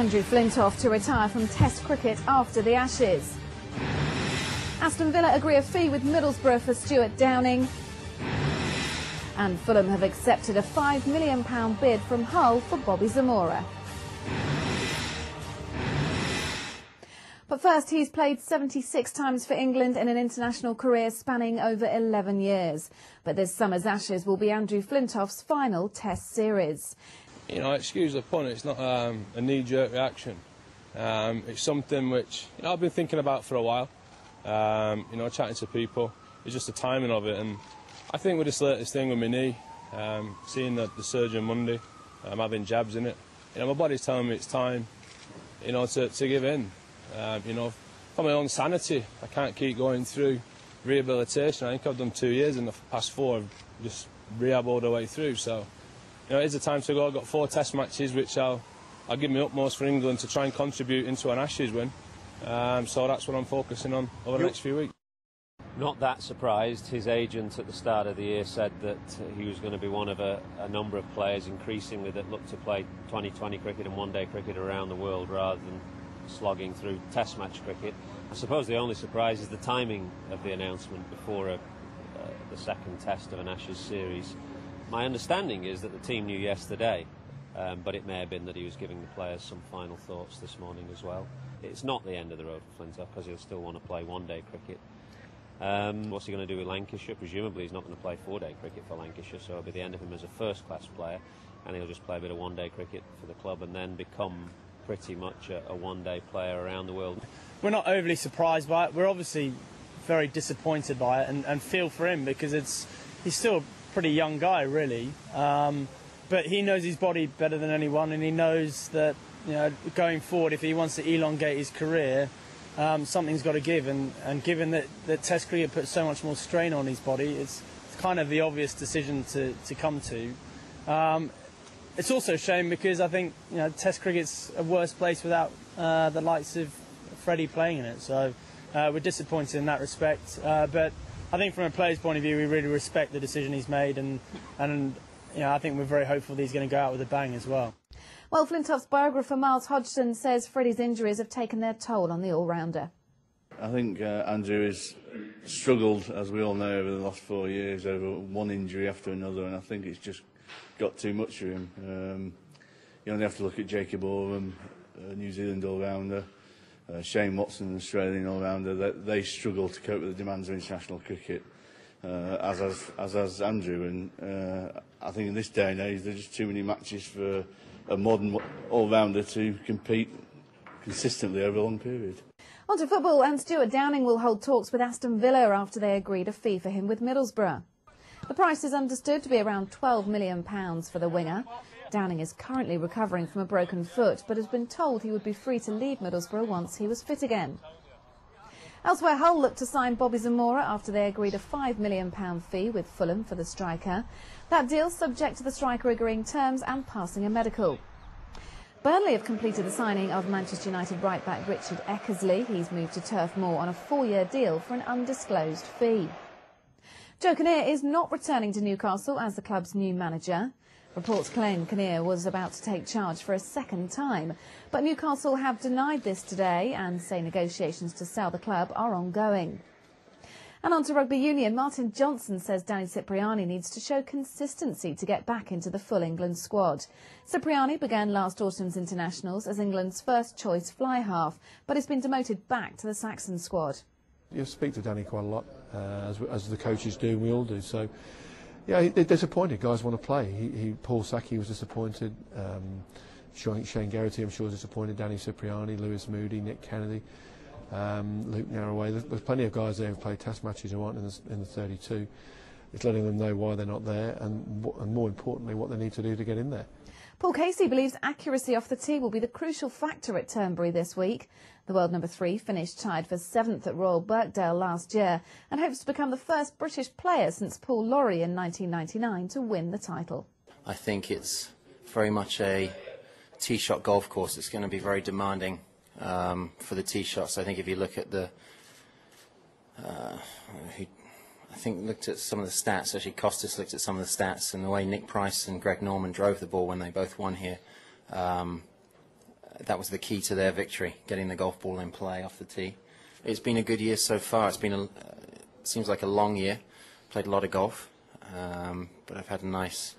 Andrew Flintoff to retire from Test cricket after the Ashes. Aston Villa agree a fee with Middlesbrough for Stuart Downing. And Fulham have accepted a £5 million bid from Hull for Bobby Zamora. But first, he's played 76 times for England in an international career spanning over 11 years. But this summer's Ashes will be Andrew Flintoff's final Test series. You know, excuse the pun, it's not a knee-jerk reaction. It's something which I've been thinking about for a while. You know, chatting to people. It's just the timing of it, and I think with this latest thing with my knee, seeing the surgeon Monday, having jabs in it, you know, my body's telling me it's time, you know, to give in. You know, for my own sanity, I can't keep going through rehabilitation. I think I've done 2 years, in the past 4 I've just rehab all the way through. So, you know, it is the time to go. I've got 4 Test matches, which I'll give my utmost for England to try and contribute into an Ashes win. So that's what I'm focusing on over the next few weeks. Not that surprised. His agent at the start of the year said that he was going to be one of a number of players increasingly that look to play 2020 cricket and one-day cricket around the world rather than slogging through Test match cricket. I suppose the only surprise is the timing of the announcement before the second Test of an Ashes series. My understanding is that the team knew yesterday, but it may have been that he was giving the players some final thoughts this morning as well. It's not the end of the road for Flintoff because he'll still want to play one-day cricket. What's he going to do with Lancashire? Presumably he's not going to play 4-day cricket for Lancashire, so it'll be the end of him as a first-class player, and he'll just play a bit of one-day cricket for the club and then become pretty much a one-day player around the world. We're not overly surprised by it. We're obviously very disappointed by it and feel for him because he's still a pretty young guy, really. But he knows his body better than anyone, and he knows that, you know, going forward, if he wants to elongate his career, something's got to give. And given that Test cricket puts so much more strain on his body, it's kind of the obvious decision to come to. It's also a shame because I think, you know, Test cricket's a worse place without the likes of Freddie playing in it. So we're disappointed in that respect. But I think from a player's point of view, we really respect the decision he's made, and you know, I think we're very hopeful that he's going to go out with a bang as well. Well, Flintoff's biographer Miles Hodgson says Freddie's injuries have taken their toll on the all-rounder. I think Andrew has struggled, as we all know, over the last 4 years, over one injury after another, and I think it's just got too much for him. You only have to look at Jacob Oram, New Zealand all-rounder, Shane Watson, an Australian all-rounder. They struggle to cope with the demands of international cricket, as has Andrew. And I think in this day and age, there's just too many matches for a modern all-rounder to compete consistently over a long period. On to football, and Stuart Downing will hold talks with Aston Villa after they agreed a fee for him with Middlesbrough. The price is understood to be around £12 million for the winger. Downing is currently recovering from a broken foot, but has been told he would be free to leave Middlesbrough once he was fit again. Elsewhere, Hull looked to sign Bobby Zamora after they agreed a £5 million fee with Fulham for the striker. That deal subject to the striker agreeing terms and passing a medical. Burnley have completed the signing of Manchester United right-back Richard Eckersley. He's moved to Turf Moor on a 4-year deal for an undisclosed fee. Joe Kinnear is not returning to Newcastle as the club's new manager. Reports claim Kinnear was about to take charge for a second time, but Newcastle have denied this today and say negotiations to sell the club are ongoing. And on to rugby union, Martin Johnson says Danny Cipriani needs to show consistency to get back into the full England squad. Cipriani began last autumn's internationals as England's first-choice fly-half, but has been demoted back to the Saxon squad. You speak to Danny quite a lot, as the coaches do, and we all do. So, yeah, they're disappointed. Guys want to play. Paul Sacchi was disappointed. Shane Garrity, I'm sure, was disappointed. Danny Cipriani, Lewis Moody, Nick Kennedy, Luke Narroway. There's plenty of guys there who've played Test matches who aren't in the 32. It's letting them know why they're not there, and more importantly, what they need to do to get in there. Paul Casey believes accuracy off the tee will be the crucial factor at Turnberry this week. The world number 3 finished tied for 7th at Royal Birkdale last year and hopes to become the first British player since Paul Lawrie in 1999 to win the title. I think it's very much a tee-shot golf course. It's going to be very demanding for the tee shots. I think if you look at I think looked at some of the stats, actually Costas looked at some of the stats and the way Nick Price and Greg Norman drove the ball when they both won here. that was the key to their victory, getting the golf ball in play off the tee. It's been a good year so far. It's been seems like a long year. Played a lot of golf, but I've had a nice,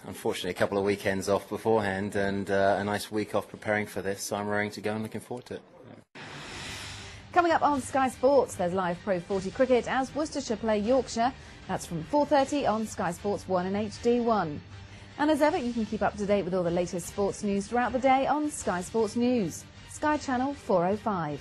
unfortunately, a couple of weekends off beforehand and a nice week off preparing for this. So I'm raring to go and looking forward to it. Coming up on Sky Sports, there's live Pro 40 cricket as Worcestershire play Yorkshire. That's from 4:30 on Sky Sports 1 and HD1. And as ever, you can keep up to date with all the latest sports news throughout the day on Sky Sports News, Sky Channel 405.